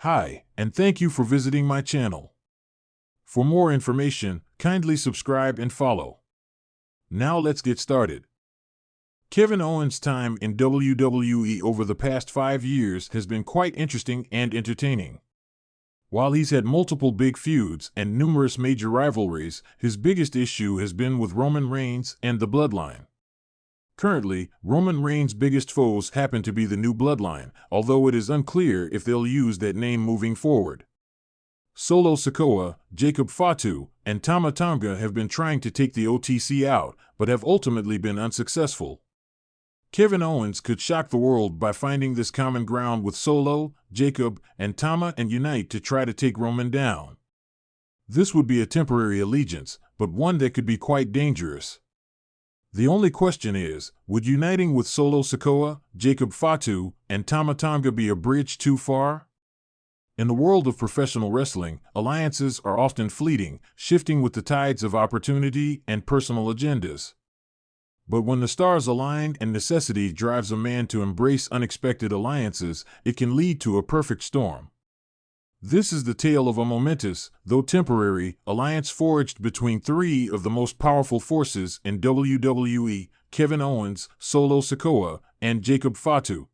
Hi, and thank you for visiting my channel. For more information, kindly subscribe and follow. Now let's get started. Kevin Owens' time in WWE over the past 5 years has been quite interesting and entertaining. While he's had multiple big feuds and numerous major rivalries, his biggest issue has been with Roman Reigns and the Bloodline. Currently, Roman Reigns' biggest foes happen to be the New Bloodline, although it is unclear if they'll use that name moving forward. Solo Sikoa, Jacob Fatu, and Tama Tonga have been trying to take the OTC out, but have ultimately been unsuccessful. Kevin Owens could shock the world by finding this common ground with Solo, Jacob, and Tama and unite to try to take Roman down. This would be a temporary allegiance, but one that could be quite dangerous. The only question is, would uniting with Solo Sikoa, Jacob Fatu, and Tama Tonga be a bridge too far? In the world of professional wrestling, alliances are often fleeting, shifting with the tides of opportunity and personal agendas. But when the stars align and necessity drives a man to embrace unexpected alliances, it can lead to a perfect storm. This is the tale of a momentous, though temporary, alliance forged between three of the most powerful forces in WWE: Kevin Owens, Solo Sikoa, and Jacob Fatu.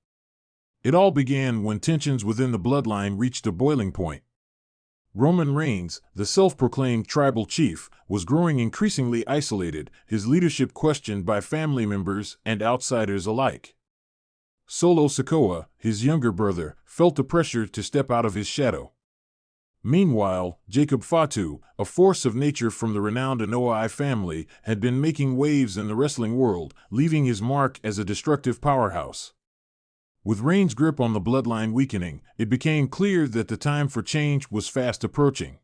It all began when tensions within the Bloodline reached a boiling point. Roman Reigns, the self-proclaimed tribal chief, was growing increasingly isolated, his leadership questioned by family members and outsiders alike. Solo Sikoa, his younger brother, felt the pressure to step out of his shadow. Meanwhile, Jacob Fatu, a force of nature from the renowned Anoa'i family, had been making waves in the wrestling world, leaving his mark as a destructive powerhouse. With Reigns' grip on the Bloodline weakening, it became clear that the time for change was fast approaching.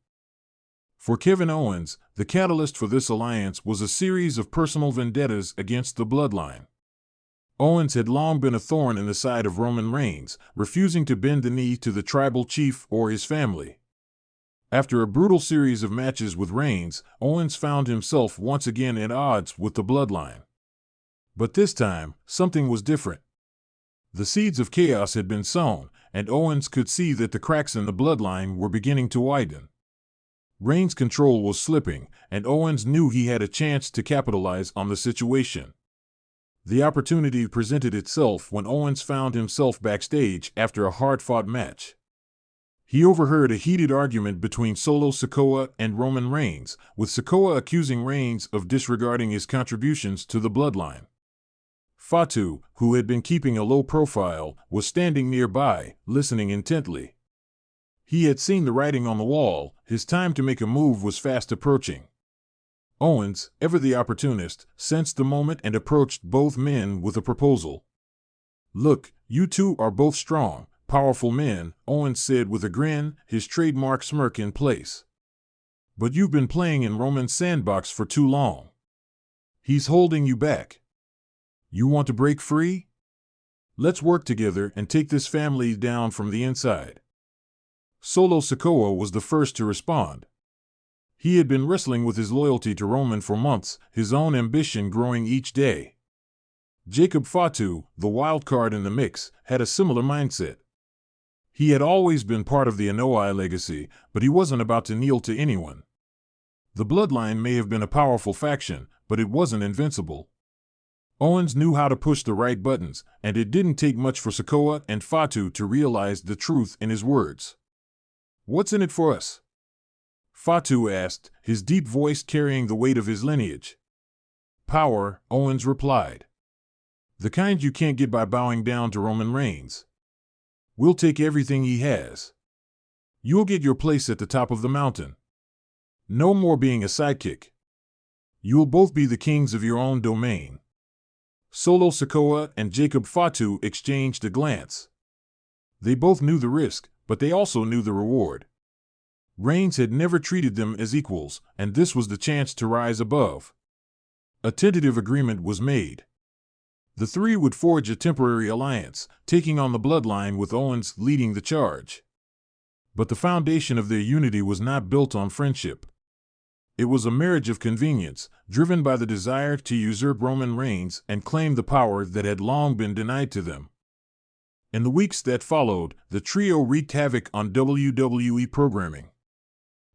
For Kevin Owens, the catalyst for this alliance was a series of personal vendettas against the Bloodline. Owens had long been a thorn in the side of Roman Reigns, refusing to bend the knee to the tribal chief or his family. After a brutal series of matches with Reigns, Owens found himself once again at odds with the Bloodline. But this time, something was different. The seeds of chaos had been sown, and Owens could see that the cracks in the Bloodline were beginning to widen. Reigns' control was slipping, and Owens knew he had a chance to capitalize on the situation. The opportunity presented itself when Owens found himself backstage after a hard-fought match. He overheard a heated argument between Solo Sikoa and Roman Reigns, with Sikoa accusing Reigns of disregarding his contributions to the Bloodline. Fatu, who had been keeping a low profile, was standing nearby, listening intently. He had seen the writing on the wall. His time to make a move was fast approaching. Owens, ever the opportunist, sensed the moment and approached both men with a proposal. "Look, you two are both strong, powerful men," Owens said with a grin, his trademark smirk in place. "But you've been playing in Roman's sandbox for too long. He's holding you back. You want to break free? Let's work together and take this family down from the inside." Solo Sikoa was the first to respond. He had been wrestling with his loyalty to Roman for months, his own ambition growing each day. Jacob Fatu, the wild card in the mix, had a similar mindset. He had always been part of the Anoa'i legacy, but he wasn't about to kneel to anyone. The Bloodline may have been a powerful faction, but it wasn't invincible. Owens knew how to push the right buttons, and it didn't take much for Sikoa and Fatu to realize the truth in his words. "What's in it for us?" Fatu asked, his deep voice carrying the weight of his lineage. "Power," Owens replied. "The kind you can't get by bowing down to Roman Reigns. We'll take everything he has. You'll get your place at the top of the mountain. No more being a sidekick. You'll both be the kings of your own domain." Solo Sikoa and Jacob Fatu exchanged a glance. They both knew the risk, but they also knew the reward. Reigns had never treated them as equals, and this was the chance to rise above. A tentative agreement was made. The three would forge a temporary alliance, taking on the Bloodline with Owens leading the charge. But the foundation of their unity was not built on friendship. It was a marriage of convenience, driven by the desire to usurp Roman Reigns and claim the power that had long been denied to them. In the weeks that followed, the trio wreaked havoc on WWE programming.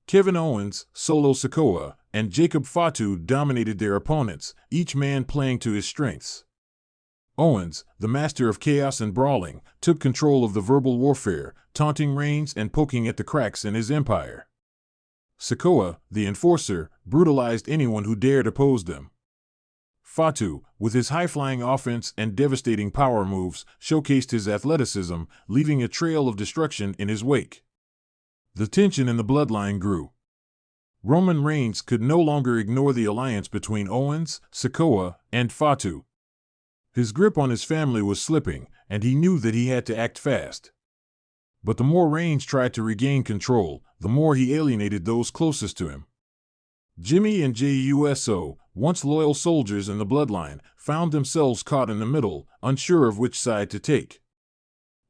Kevin Owens, Solo Sikoa, and Jacob Fatu dominated their opponents, each man playing to his strengths. Owens, the master of chaos and brawling, took control of the verbal warfare, taunting Reigns and poking at the cracks in his empire. Sikoa, the enforcer, brutalized anyone who dared oppose them. Fatu, with his high-flying offense and devastating power moves, showcased his athleticism, leaving a trail of destruction in his wake. The tension in the bloodline grew. Roman Reigns could no longer ignore the alliance between Owens, Sikoa, and Fatu. His grip on his family was slipping, and he knew that he had to act fast. But the more Reigns tried to regain control, the more he alienated those closest to him. Jimmy and Jey Uso, once loyal soldiers in the bloodline, found themselves caught in the middle, unsure of which side to take.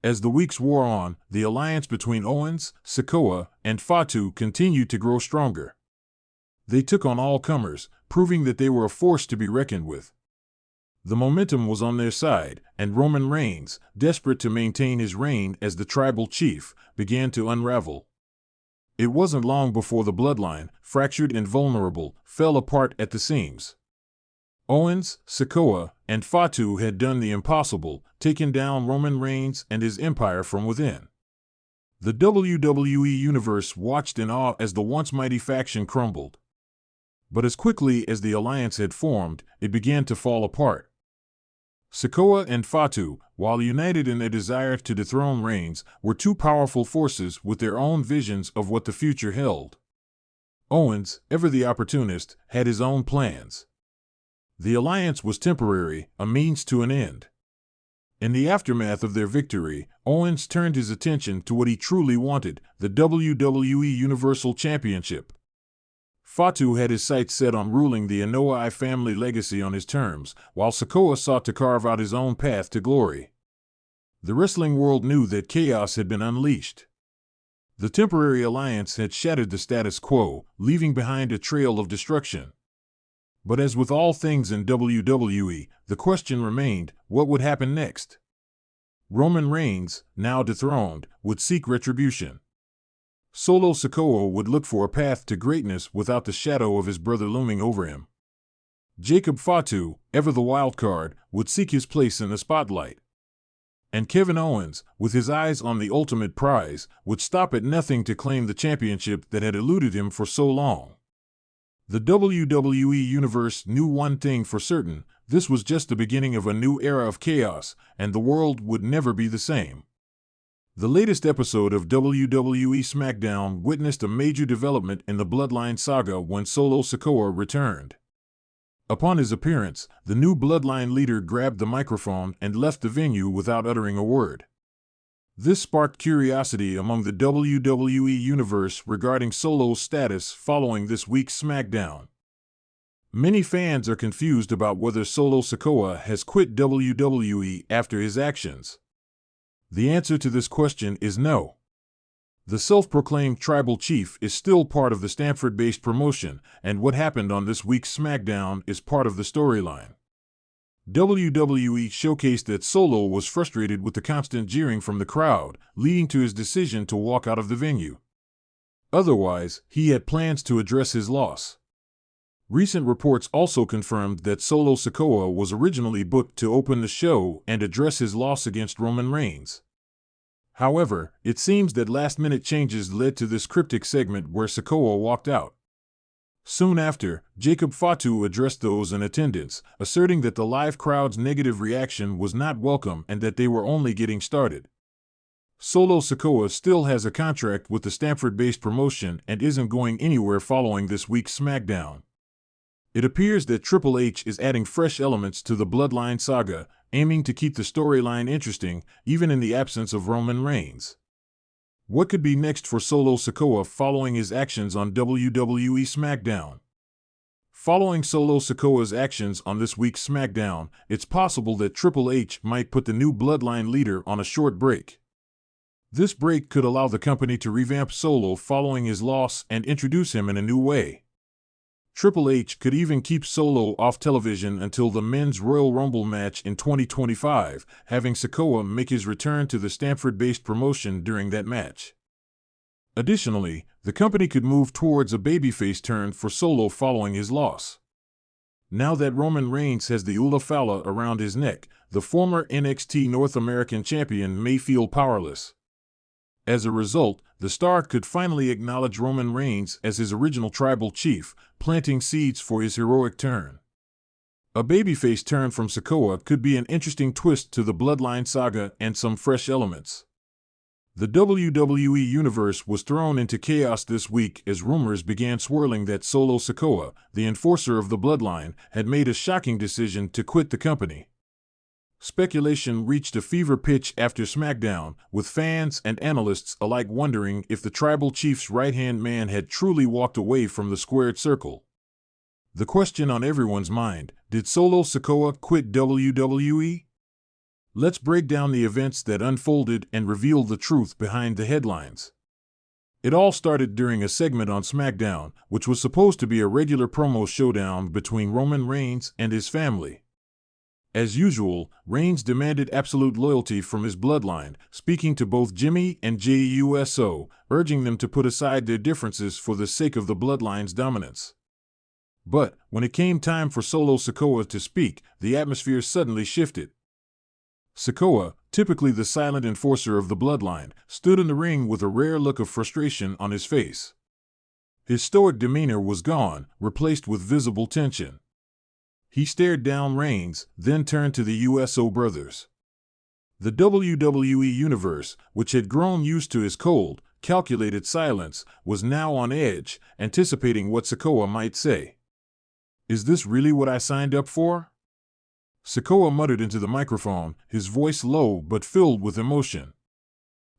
As the weeks wore on, the alliance between Owens, Sikoa, and Fatu continued to grow stronger. They took on all comers, proving that they were a force to be reckoned with. The momentum was on their side, and Roman Reigns, desperate to maintain his reign as the tribal chief, began to unravel. It wasn't long before the bloodline, fractured and vulnerable, fell apart at the seams. Owens, Sikoa, and Fatu had done the impossible, taken down Roman Reigns and his empire from within. The WWE Universe watched in awe as the once mighty faction crumbled. But as quickly as the alliance had formed, it began to fall apart. Sikoa and Fatu, while united in their desire to dethrone Reigns, were two powerful forces with their own visions of what the future held. Owens, ever the opportunist, had his own plans. The alliance was temporary, a means to an end. In the aftermath of their victory, Owens turned his attention to what he truly wanted, the WWE Universal Championship. Fatu had his sights set on ruling the Anoa'i family legacy on his terms, while Sikoa sought to carve out his own path to glory. The wrestling world knew that chaos had been unleashed. The temporary alliance had shattered the status quo, leaving behind a trail of destruction. But as with all things in WWE, the question remained, what would happen next? Roman Reigns, now dethroned, would seek retribution. Solo Sikoa would look for a path to greatness without the shadow of his brother looming over him. Jacob Fatu, ever the wild card, would seek his place in the spotlight. And Kevin Owens, with his eyes on the ultimate prize, would stop at nothing to claim the championship that had eluded him for so long. The WWE Universe knew one thing for certain: this was just the beginning of a new era of chaos, and the world would never be the same. The latest episode of WWE SmackDown witnessed a major development in the Bloodline saga when Solo Sikoa returned. Upon his appearance, the new Bloodline leader grabbed the microphone and left the venue without uttering a word. This sparked curiosity among the WWE Universe regarding Solo's status following this week's SmackDown. Many fans are confused about whether Solo Sikoa has quit WWE after his actions. The answer to this question is no. The self-proclaimed tribal chief is still part of the Stamford-based promotion, and what happened on this week's SmackDown is part of the storyline. WWE showcased that Solo was frustrated with the constant jeering from the crowd, leading to his decision to walk out of the venue. Otherwise, he had plans to address his loss. Recent reports also confirmed that Solo Sikoa was originally booked to open the show and address his loss against Roman Reigns. However, it seems that last-minute changes led to this cryptic segment where Sikoa walked out. Soon after, Jacob Fatu addressed those in attendance, asserting that the live crowd's negative reaction was not welcome and that they were only getting started. Solo Sikoa still has a contract with the Stamford-based promotion and isn't going anywhere following this week's SmackDown. It appears that Triple H is adding fresh elements to the Bloodline saga, aiming to keep the storyline interesting, even in the absence of Roman Reigns. What could be next for Solo Sikoa following his actions on WWE SmackDown? Following Solo Sikoa's actions on this week's SmackDown, it's possible that Triple H might put the new Bloodline leader on a short break. This break could allow the company to revamp Solo following his loss and introduce him in a new way. Triple H could even keep Solo off television until the Men's Royal Rumble match in 2025, having Sikoa make his return to the Stamford-based promotion during that match. Additionally, the company could move towards a babyface turn for Solo following his loss. Now that Roman Reigns has the Ula Fala around his neck, the former NXT North American champion may feel powerless. As a result, the star could finally acknowledge Roman Reigns as his original tribal chief, planting seeds for his heroic turn. A babyface turn from Sikoa could be an interesting twist to the Bloodline saga and some fresh elements. The WWE Universe was thrown into chaos this week as rumors began swirling that Solo Sikoa, the enforcer of the Bloodline, had made a shocking decision to quit the company. Speculation reached a fever pitch after SmackDown, with fans and analysts alike wondering if the tribal chief's right-hand man had truly walked away from the squared circle. The question on everyone's mind: did Solo Sikoa quit WWE? Let's break down the events that unfolded and reveal the truth behind the headlines. It all started during a segment on SmackDown, which was supposed to be a regular promo showdown between Roman Reigns and his family. As usual, Reigns demanded absolute loyalty from his bloodline, speaking to both Jimmy and Jey Uso, urging them to put aside their differences for the sake of the bloodline's dominance. But when it came time for Solo Sikoa to speak, the atmosphere suddenly shifted. Sikoa, typically the silent enforcer of the bloodline, stood in the ring with a rare look of frustration on his face. His stoic demeanor was gone, replaced with visible tension. He stared down Reigns, then turned to the USO brothers. The WWE Universe, which had grown used to his cold, calculated silence, was now on edge, anticipating what Sikoa might say. "Is this really what I signed up for?" Sikoa muttered into the microphone, his voice low but filled with emotion.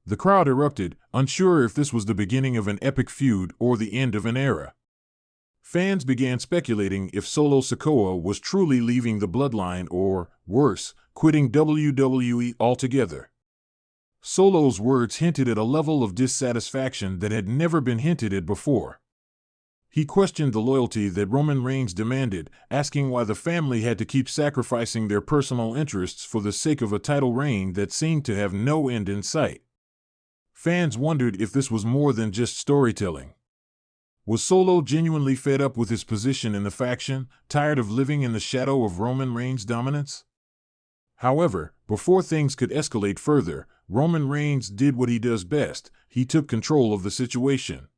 The crowd erupted, unsure if this was the beginning of an epic feud or the end of an era. Fans began speculating if Solo Sikoa was truly leaving the bloodline or, worse, quitting WWE altogether. Solo's words hinted at a level of dissatisfaction that had never been hinted at before. He questioned the loyalty that Roman Reigns demanded, asking why the family had to keep sacrificing their personal interests for the sake of a title reign that seemed to have no end in sight. Fans wondered if this was more than just storytelling. Was Solo genuinely fed up with his position in the faction, tired of living in the shadow of Roman Reigns' dominance? However, before things could escalate further, Roman Reigns did what he does best: he took control of the situation.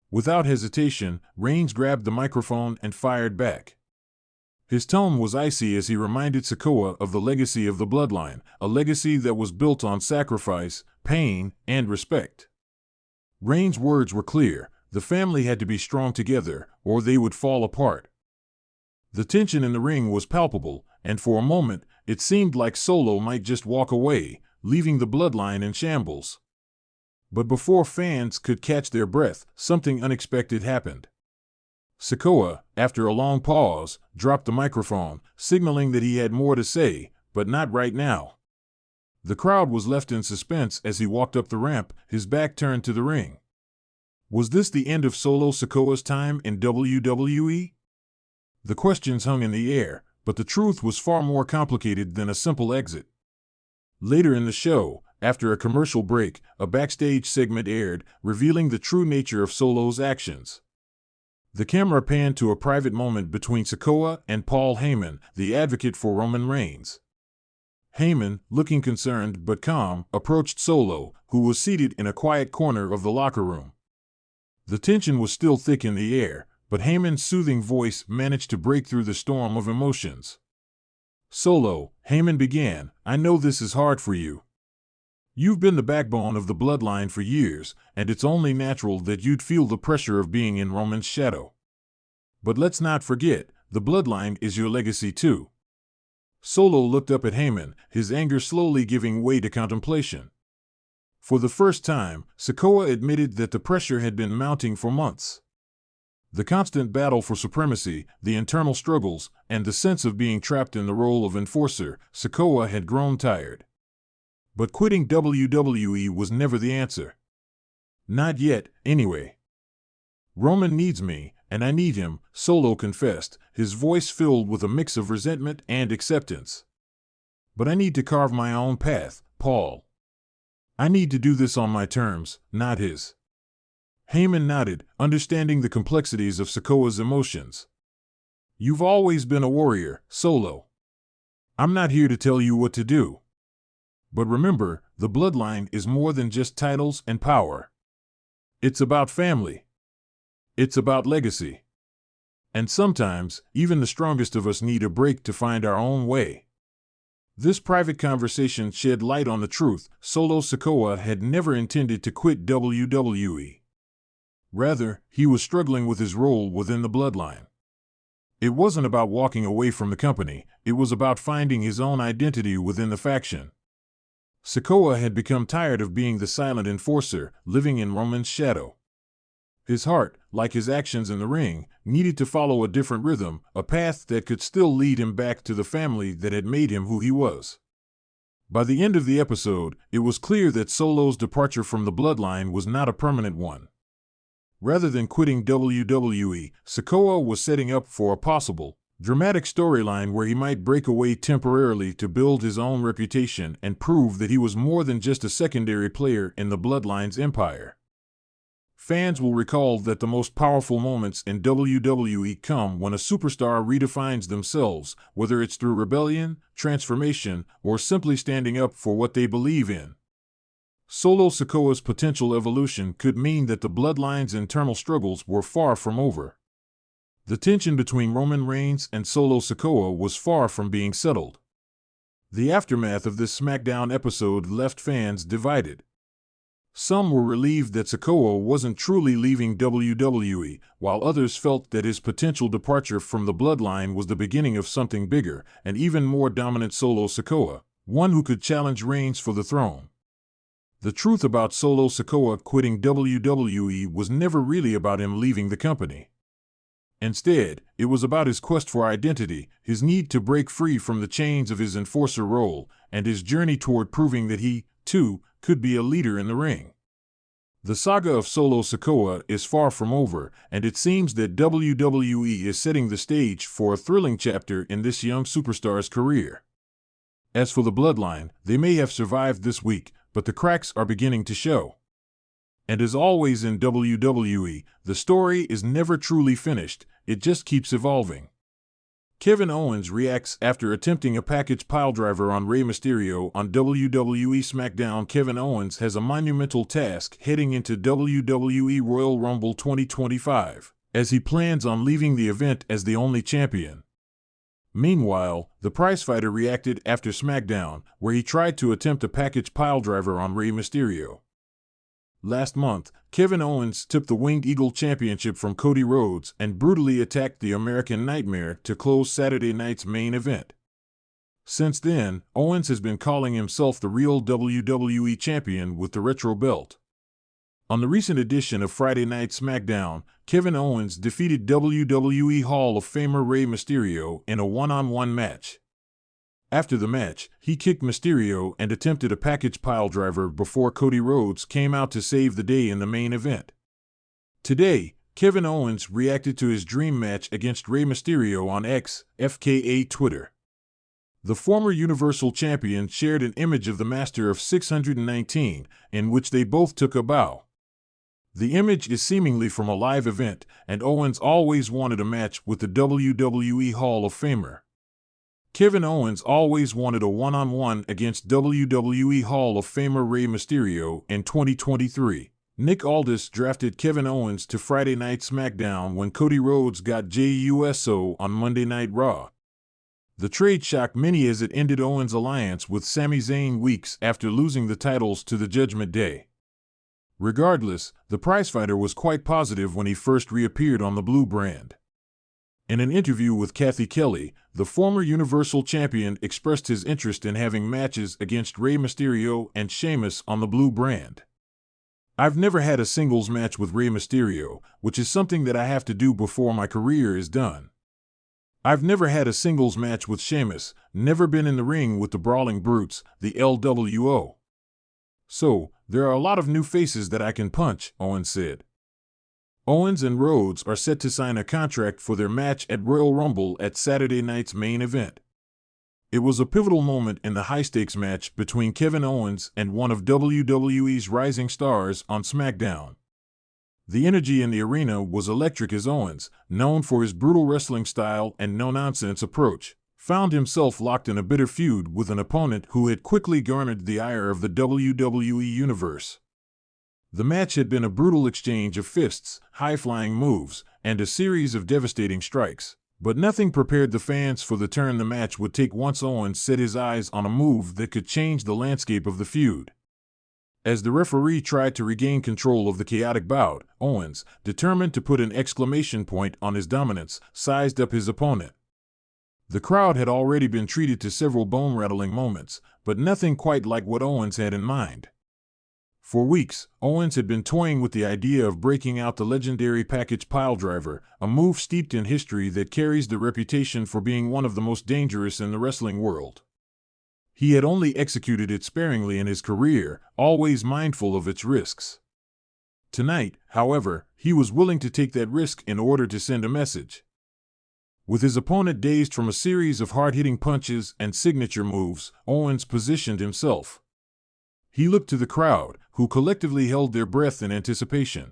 Without hesitation, Reigns grabbed the microphone and fired back. His tone was icy as he reminded Sikoa of the legacy of the bloodline, a legacy that was built on sacrifice, pain, and respect. Reigns' words were clear: the family had to be strong together, or they would fall apart. The tension in the ring was palpable, and for a moment, it seemed like Solo might just walk away, leaving the bloodline in shambles. But before fans could catch their breath, something unexpected happened. Sikoa, after a long pause, dropped the microphone, signaling that he had more to say, but not right now. The crowd was left in suspense as he walked up the ramp, his back turned to the ring. Was this the end of Solo Sikoa's time in WWE? The questions hung in the air, but the truth was far more complicated than a simple exit. Later in the show, after a commercial break, a backstage segment aired, revealing the true nature of Solo's actions. The camera panned to a private moment between Sikoa and Paul Heyman, the advocate for Roman Reigns. Heyman, looking concerned but calm, approached Solo, who was seated in a quiet corner of the locker room. The tension was still thick in the air, but Heyman's soothing voice managed to break through the storm of emotions. "Solo," Heyman began, "I know this is hard for you. You've been the backbone of the bloodline for years, and it's only natural that you'd feel the pressure of being in Roman's shadow. But let's not forget, the bloodline is your legacy too." Solo looked up at Heyman, his anger slowly giving way to contemplation. For the first time, Sikoa admitted that the pressure had been mounting for months. The constant battle for supremacy, the internal struggles, and the sense of being trapped in the role of enforcer, Sikoa had grown tired. But quitting WWE was never the answer. Not yet, anyway. "Roman needs me, and I need him, Solo confessed, his voice filled with a mix of resentment and acceptance. But I need to carve my own path, Paul. I need to do this on my terms, not his. Heyman nodded, understanding the complexities of Sikoa's emotions. You've always been a warrior, Solo. I'm not here to tell you what to do. But remember, the bloodline is more than just titles and power. It's about family. It's about legacy. And sometimes, even the strongest of us need a break to find our own way. This private conversation shed light on the truth. Solo Sikoa had never intended to quit WWE. Rather, he was struggling with his role within the bloodline. It wasn't about walking away from the company, it was about finding his own identity within the faction. Sikoa had become tired of being the silent enforcer, living in Roman's shadow. His heart, like his actions in the ring, needed to follow a different rhythm, a path that could still lead him back to the family that had made him who he was. By the end of the episode, it was clear that Solo's departure from the bloodline was not a permanent one. Rather than quitting WWE, Sikoa was setting up for a possible, dramatic storyline where he might break away temporarily to build his own reputation and prove that he was more than just a secondary player in the bloodline's empire. Fans will recall that the most powerful moments in WWE come when a superstar redefines themselves, whether it's through rebellion, transformation, or simply standing up for what they believe in. Solo Sikoa's potential evolution could mean that the bloodline's internal struggles were far from over. The tension between Roman Reigns and Solo Sikoa was far from being settled. The aftermath of this SmackDown episode left fans divided. Some were relieved that Sikoa wasn't truly leaving WWE, while others felt that his potential departure from the bloodline was the beginning of something bigger, and even more dominant Solo Sikoa, one who could challenge Reigns for the throne. The truth about Solo Sikoa quitting WWE was never really about him leaving the company. Instead, it was about his quest for identity, his need to break free from the chains of his enforcer role, and his journey toward proving that he, too, could be a leader in the ring. The saga of Solo Sikoa is far from over, and it seems that WWE is setting the stage for a thrilling chapter in this young superstar's career. As for the bloodline, they may have survived this week, but the cracks are beginning to show. And as always in WWE, the story is never truly finished, it just keeps evolving. Kevin Owens reacts after attempting a package piledriver on Rey Mysterio on WWE SmackDown. Kevin Owens has a monumental task heading into WWE Royal Rumble 2025, as he plans on leaving the event as the only champion. Meanwhile, the prizefighter reacted after SmackDown, where he tried to attempt a package piledriver on Rey Mysterio. Last month, Kevin Owens took the Winged Eagle Championship from Cody Rhodes and brutally attacked the American Nightmare to close Saturday night's main event. Since then, Owens has been calling himself the real WWE Champion with the retro belt. On the recent edition of Friday Night SmackDown, Kevin Owens defeated WWE Hall of Famer Rey Mysterio in a one-on-one match. After the match, he kicked Mysterio and attempted a package piledriver before Cody Rhodes came out to save the day in the main event. Today, Kevin Owens reacted to his dream match against Rey Mysterio on X, FKA Twitter. The former Universal Champion shared an image of the Master of 619, in which they both took a bow. The image is seemingly from a live event, and Owens always wanted a match with the WWE Hall of Famer. Kevin Owens always wanted a one-on-one against WWE Hall of Famer Rey Mysterio in 2023. Nick Aldis drafted Kevin Owens to Friday Night SmackDown when Cody Rhodes got JUSO on Monday Night Raw. The trade shocked many as it ended Owens' alliance with Sami Zayn weeks after losing the titles to the Judgment Day. Regardless, the prizefighter was quite positive when he first reappeared on the blue brand. In an interview with Kathy Kelly, the former Universal Champion expressed his interest in having matches against Rey Mysterio and Sheamus on the blue brand. "I've never had a singles match with Rey Mysterio, which is something that I have to do before my career is done. I've never had a singles match with Sheamus, never been in the ring with the Brawling Brutes, the LWO. So, there are a lot of new faces that I can punch," Owens said. Owens and Rhodes are set to sign a contract for their match at Royal Rumble at Saturday night's main event. It was a pivotal moment in the high-stakes match between Kevin Owens and one of WWE's rising stars on SmackDown. The energy in the arena was electric as Owens, known for his brutal wrestling style and no-nonsense approach, found himself locked in a bitter feud with an opponent who had quickly garnered the ire of the WWE Universe. The match had been a brutal exchange of fists, high-flying moves, and a series of devastating strikes, but nothing prepared the fans for the turn the match would take once Owens set his eyes on a move that could change the landscape of the feud. As the referee tried to regain control of the chaotic bout, Owens, determined to put an exclamation point on his dominance, sized up his opponent. The crowd had already been treated to several bone-rattling moments, but nothing quite like what Owens had in mind. For weeks, Owens had been toying with the idea of breaking out the legendary package piledriver, a move steeped in history that carries the reputation for being one of the most dangerous in the wrestling world. He had only executed it sparingly in his career, always mindful of its risks. Tonight, however, he was willing to take that risk in order to send a message. With his opponent dazed from a series of hard-hitting punches and signature moves, Owens positioned himself. He looked to the crowd, who collectively held their breath in anticipation.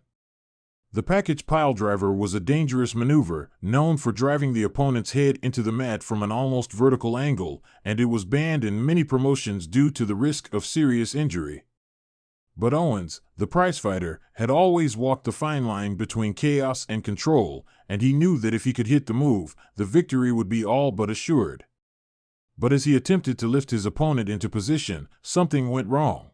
The package piledriver was a dangerous maneuver, known for driving the opponent's head into the mat from an almost vertical angle, and it was banned in many promotions due to the risk of serious injury. But Owens, the prizefighter, had always walked the fine line between chaos and control, and he knew that if he could hit the move, the victory would be all but assured. But as he attempted to lift his opponent into position, something went wrong.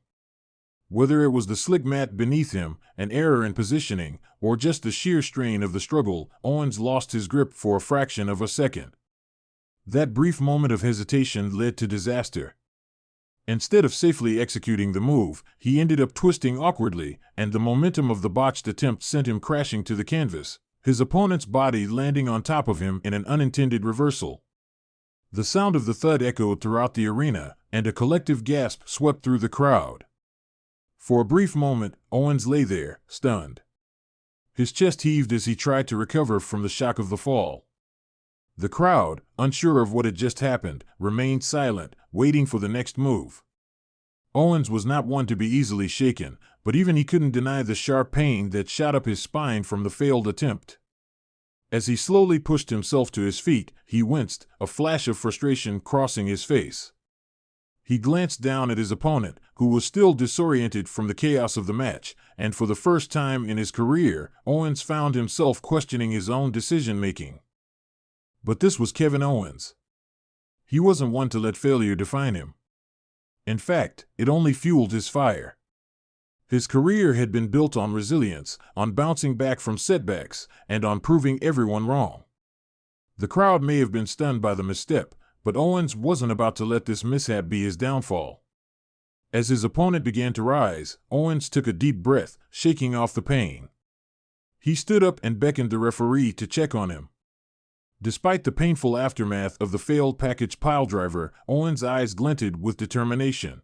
Whether it was the slick mat beneath him, an error in positioning, or just the sheer strain of the struggle, Owens lost his grip for a fraction of a second. That brief moment of hesitation led to disaster. Instead of safely executing the move, he ended up twisting awkwardly, and the momentum of the botched attempt sent him crashing to the canvas, his opponent's body landing on top of him in an unintended reversal. The sound of the thud echoed throughout the arena, and a collective gasp swept through the crowd. For a brief moment, Owens lay there, stunned. His chest heaved as he tried to recover from the shock of the fall. The crowd, unsure of what had just happened, remained silent, waiting for the next move. Owens was not one to be easily shaken, but even he couldn't deny the sharp pain that shot up his spine from the failed attempt. As he slowly pushed himself to his feet, he winced, a flash of frustration crossing his face. He glanced down at his opponent, who was still disoriented from the chaos of the match, and for the first time in his career, Owens found himself questioning his own decision-making. But this was Kevin Owens. He wasn't one to let failure define him. In fact, it only fueled his fire. His career had been built on resilience, on bouncing back from setbacks, and on proving everyone wrong. The crowd may have been stunned by the misstep, but Owens wasn't about to let this mishap be his downfall. As his opponent began to rise, Owens took a deep breath, shaking off the pain. He stood up and beckoned the referee to check on him. Despite the painful aftermath of the failed package piledriver, Owens' eyes glinted with determination.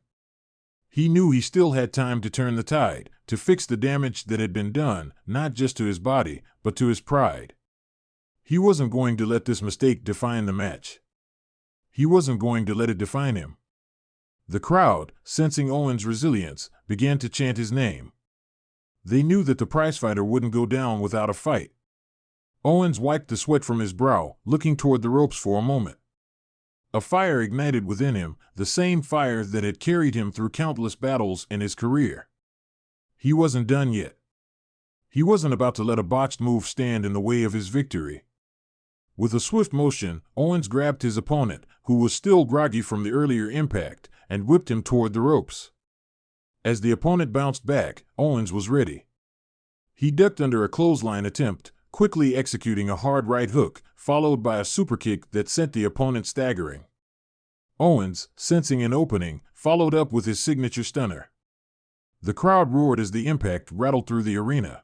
He knew he still had time to turn the tide, to fix the damage that had been done, not just to his body, but to his pride. He wasn't going to let this mistake define the match. He wasn't going to let it define him. The crowd, sensing Owens' resilience, began to chant his name. They knew that the prizefighter wouldn't go down without a fight. Owens wiped the sweat from his brow, looking toward the ropes for a moment. A fire ignited within him, the same fire that had carried him through countless battles in his career. He wasn't done yet. He wasn't about to let a botched move stand in the way of his victory. With a swift motion, Owens grabbed his opponent, who was still groggy from the earlier impact, and whipped him toward the ropes. As the opponent bounced back, Owens was ready. He ducked under a clothesline attempt, quickly executing a hard right hook, followed by a superkick that sent the opponent staggering. Owens, sensing an opening, followed up with his signature stunner. The crowd roared as the impact rattled through the arena.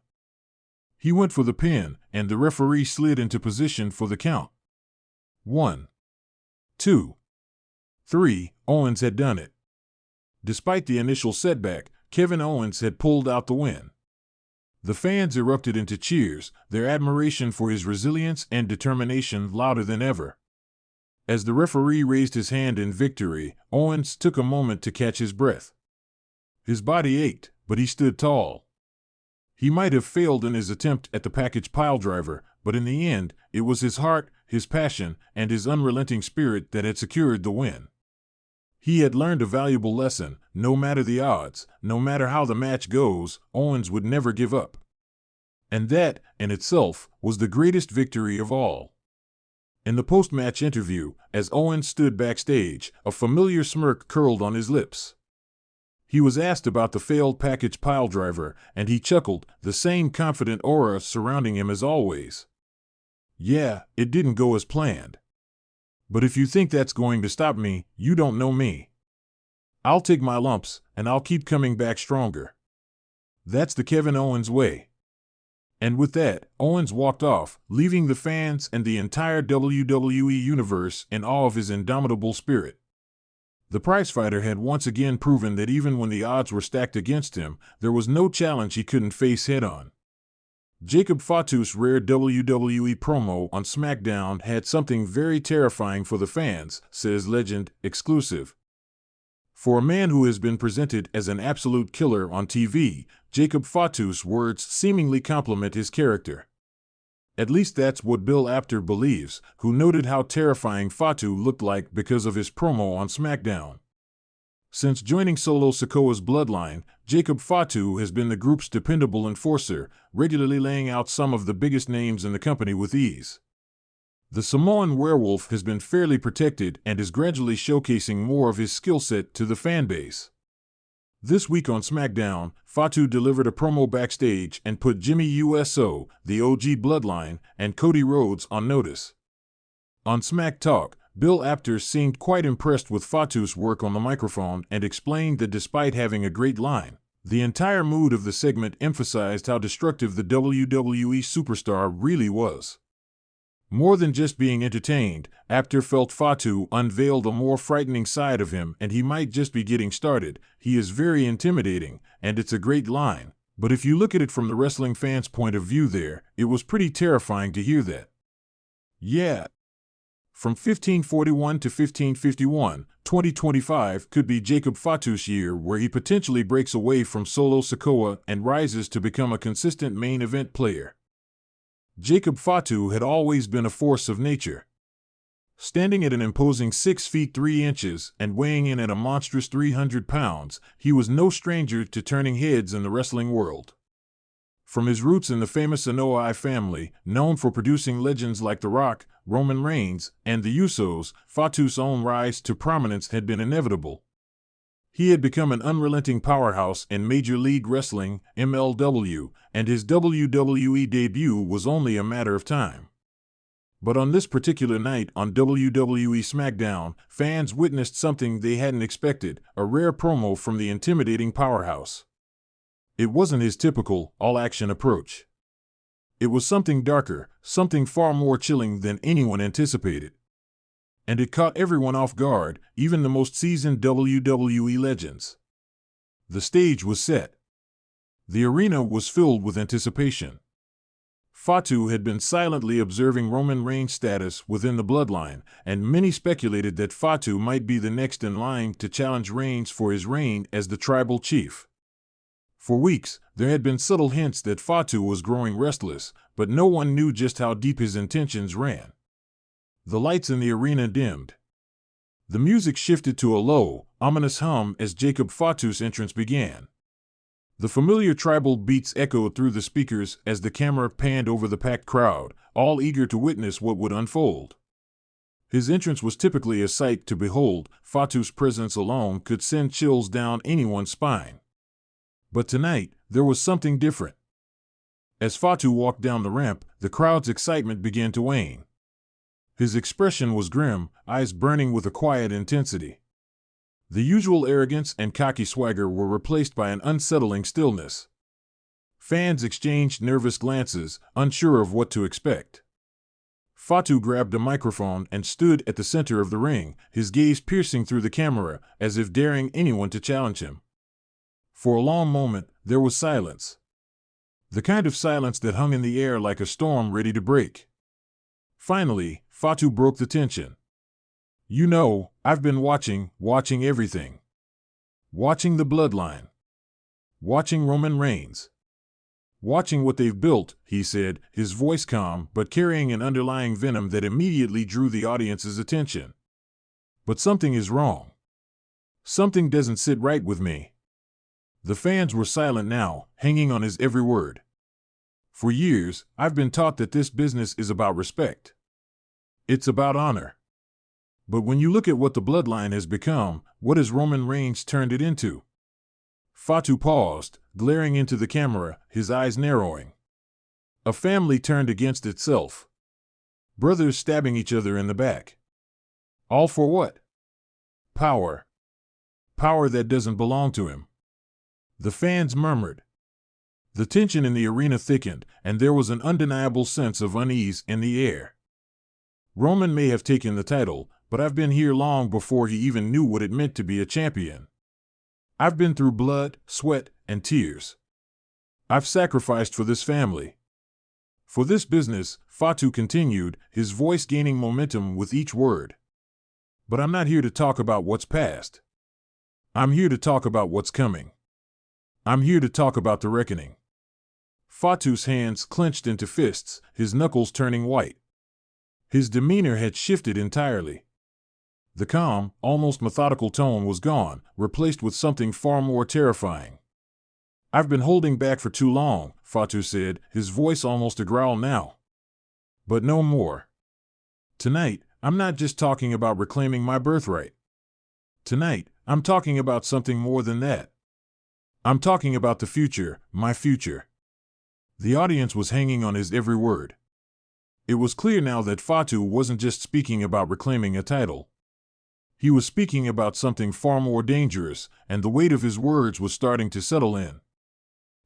He went for the pin, and the referee slid into position for the count. 1, 2, 3, Owens had done it. Despite the initial setback, Kevin Owens had pulled out the win. The fans erupted into cheers, their admiration for his resilience and determination louder than ever. As the referee raised his hand in victory, Owens took a moment to catch his breath. His body ached, but he stood tall. He might have failed in his attempt at the package piledriver, but in the end, it was his heart, his passion, and his unrelenting spirit that had secured the win. He had learned a valuable lesson: no matter the odds, no matter how the match goes, Owens would never give up. And that, in itself, was the greatest victory of all. In the post-match interview, as Owens stood backstage, a familiar smirk curled on his lips. He was asked about the failed package piledriver, and he chuckled, the same confident aura surrounding him as always. "Yeah, it didn't go as planned. But if you think that's going to stop me, you don't know me. I'll take my lumps, and I'll keep coming back stronger." That's the Kevin Owens way. And with that, Owens walked off, leaving the fans and the entire WWE universe in awe of his indomitable spirit. The prizefighter had once again proven that even when the odds were stacked against him, there was no challenge he couldn't face head-on. Jacob Fatu's rare WWE promo on SmackDown had something very terrifying for the fans, says Legend, exclusive. For a man who has been presented as an absolute killer on TV, Jacob Fatu's words seemingly compliment his character. At least that's what Bill Apter believes, who noted how terrifying Fatu looked like because of his promo on SmackDown. Since joining Solo Sikoa's bloodline, Jacob Fatu has been the group's dependable enforcer, regularly laying out some of the biggest names in the company with ease. The Samoan werewolf has been fairly protected and is gradually showcasing more of his skill set to the fanbase. This week on SmackDown, Fatu delivered a promo backstage and put Jimmy USO, the OG Bloodline, and Cody Rhodes on notice. On Smack Talk, Bill Apter seemed quite impressed with Fatu's work on the microphone and explained that despite having a great line, the entire mood of the segment emphasized how destructive the WWE superstar really was. More than just being entertained, Apter felt Fatu unveiled a more frightening side of him, and he might just be getting started. "He is very intimidating, and it's a great line. But if you look at it from the wrestling fan's point of view there, it was pretty terrifying to hear that." Yeah. From 1541 to 1551, 2025 could be Jacob Fatu's year, where he potentially breaks away from Solo Sikoa and rises to become a consistent main event player. Jacob Fatu had always been a force of nature. Standing at an imposing 6 feet 3 inches and weighing in at a monstrous 300 pounds, he was no stranger to turning heads in the wrestling world. From his roots in the famous Anoa'i family, known for producing legends like The Rock, Roman Reigns, and the Usos, Fatu's own rise to prominence had been inevitable. He had become an unrelenting powerhouse in Major League Wrestling, MLW, and his WWE debut was only a matter of time. But on this particular night on WWE SmackDown, fans witnessed something they hadn't expected, a rare promo from the intimidating powerhouse. It wasn't his typical, all-action approach. It was something darker, something far more chilling than anyone anticipated. And it caught everyone off guard, even the most seasoned WWE legends. The stage was set. The arena was filled with anticipation. Fatu had been silently observing Roman Reigns' status within the bloodline, and many speculated that Fatu might be the next in line to challenge Reigns for his reign as the tribal chief. For weeks, there had been subtle hints that Fatu was growing restless, but no one knew just how deep his intentions ran. The lights in the arena dimmed. The music shifted to a low, ominous hum as Jacob Fatu's entrance began. The familiar tribal beats echoed through the speakers as the camera panned over the packed crowd, all eager to witness what would unfold. His entrance was typically a sight to behold. Fatu's presence alone could send chills down anyone's spine. But tonight, there was something different. As Fatu walked down the ramp, the crowd's excitement began to wane. His expression was grim, eyes burning with a quiet intensity. The usual arrogance and cocky swagger were replaced by an unsettling stillness. Fans exchanged nervous glances, unsure of what to expect. Fatu grabbed a microphone and stood at the center of the ring, his gaze piercing through the camera, as if daring anyone to challenge him. For a long moment, there was silence. The kind of silence that hung in the air like a storm ready to break. Finally, Fatu broke the tension. "You know, I've been watching everything. Watching the bloodline. Watching Roman Reigns. Watching what they've built," he said, his voice calm but carrying an underlying venom that immediately drew the audience's attention. "But something is wrong. Something doesn't sit right with me." The fans were silent now, hanging on his every word. "For years, I've been taught that this business is about respect. It's about honor. But when you look at what the bloodline has become, what has Roman Reigns turned it into?" Fatu paused, glaring into the camera, his eyes narrowing. "A family turned against itself. Brothers stabbing each other in the back. All for what? Power. Power that doesn't belong to him." The fans murmured. The tension in the arena thickened, and there was an undeniable sense of unease in the air. "Roman may have taken the title, but I've been here long before he even knew what it meant to be a champion. I've been through blood, sweat, and tears. I've sacrificed for this family. For this business," Fatu continued, his voice gaining momentum with each word. "But I'm not here to talk about what's past. I'm here to talk about what's coming. I'm here to talk about the reckoning." Fatu's hands clenched into fists, his knuckles turning white. His demeanor had shifted entirely. The calm, almost methodical tone was gone, replaced with something far more terrifying. "I've been holding back for too long," Fatu said, his voice almost a growl now. "But no more. Tonight, I'm not just talking about reclaiming my birthright. Tonight, I'm talking about something more than that. I'm talking about the future, my future." The audience was hanging on his every word. It was clear now that Fatu wasn't just speaking about reclaiming a title. He was speaking about something far more dangerous, and the weight of his words was starting to settle in.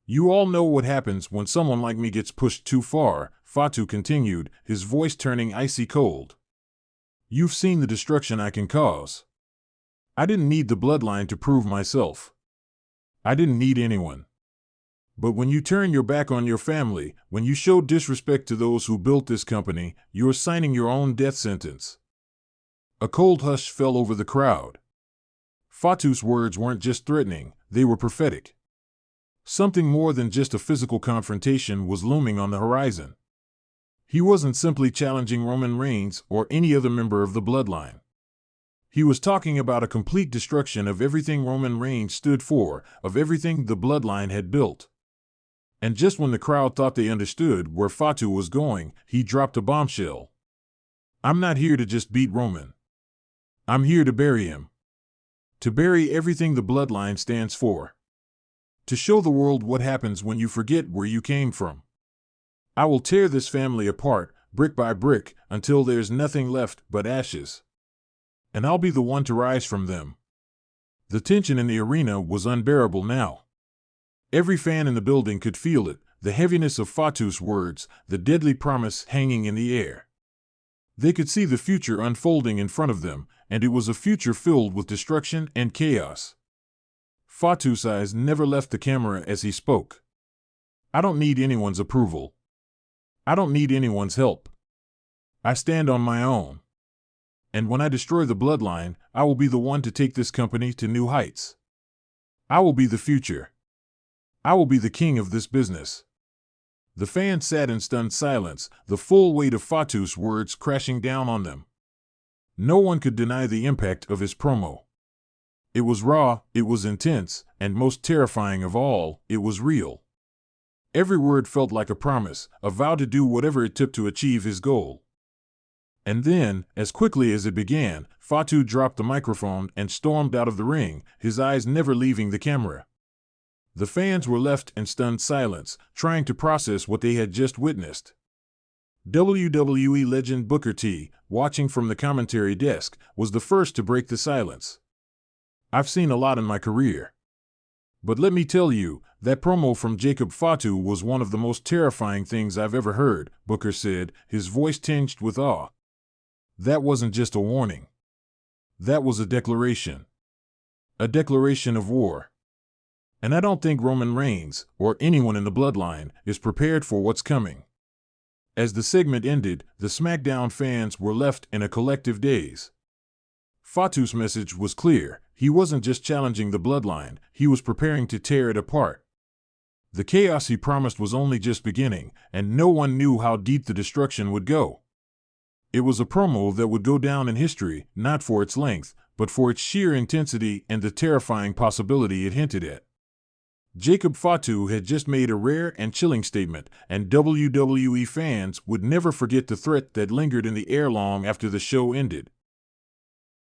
"You all know what happens when someone like me gets pushed too far," Fatu continued, his voice turning icy cold. "You've seen the destruction I can cause. I didn't need the bloodline to prove myself. I didn't need anyone. But when you turn your back on your family, when you show disrespect to those who built this company, you're signing your own death sentence." A cold hush fell over the crowd. Fatu's words weren't just threatening, they were prophetic. Something more than just a physical confrontation was looming on the horizon. He wasn't simply challenging Roman Reigns or any other member of the bloodline. He was talking about a complete destruction of everything Roman Reigns stood for, of everything the bloodline had built. And just when the crowd thought they understood where Fatu was going, he dropped a bombshell. "I'm not here to just beat Roman. I'm here to bury him. To bury everything the bloodline stands for. To show the world what happens when you forget where you came from. I will tear this family apart, brick by brick, until there's nothing left but ashes. And I'll be the one to rise from them." The tension in the arena was unbearable now. Every fan in the building could feel it, the heaviness of Fatu's words, the deadly promise hanging in the air. They could see the future unfolding in front of them, and it was a future filled with destruction and chaos. Fatu's eyes never left the camera as he spoke. "I don't need anyone's approval. I don't need anyone's help. I stand on my own. And when I destroy the bloodline, I will be the one to take this company to new heights. I will be the future. I will be the king of this business." The fans sat in stunned silence, the full weight of Fatu's words crashing down on them. No one could deny the impact of his promo. It was raw, it was intense, and most terrifying of all, it was real. Every word felt like a promise, a vow to do whatever it took to achieve his goal. And then, as quickly as it began, Fatu dropped the microphone and stormed out of the ring, his eyes never leaving the camera. The fans were left in stunned silence, trying to process what they had just witnessed. WWE legend Booker T, watching from the commentary desk, was the first to break the silence. "I've seen a lot in my career. But let me tell you, that promo from Jacob Fatu was one of the most terrifying things I've ever heard," Booker said, his voice tinged with awe. "That wasn't just a warning. That was a declaration. A declaration of war. And I don't think Roman Reigns, or anyone in the bloodline, is prepared for what's coming. As the segment ended, the SmackDown fans were left in a collective daze. Fatu's message was clear. He wasn't just challenging the bloodline, he was preparing to tear it apart. The chaos he promised was only just beginning, and no one knew how deep the destruction would go. It was a promo that would go down in history, not for its length, but for its sheer intensity and the terrifying possibility it hinted at. Jacob Fatu had just made a rare and chilling statement, and WWE fans would never forget the threat that lingered in the air long after the show ended.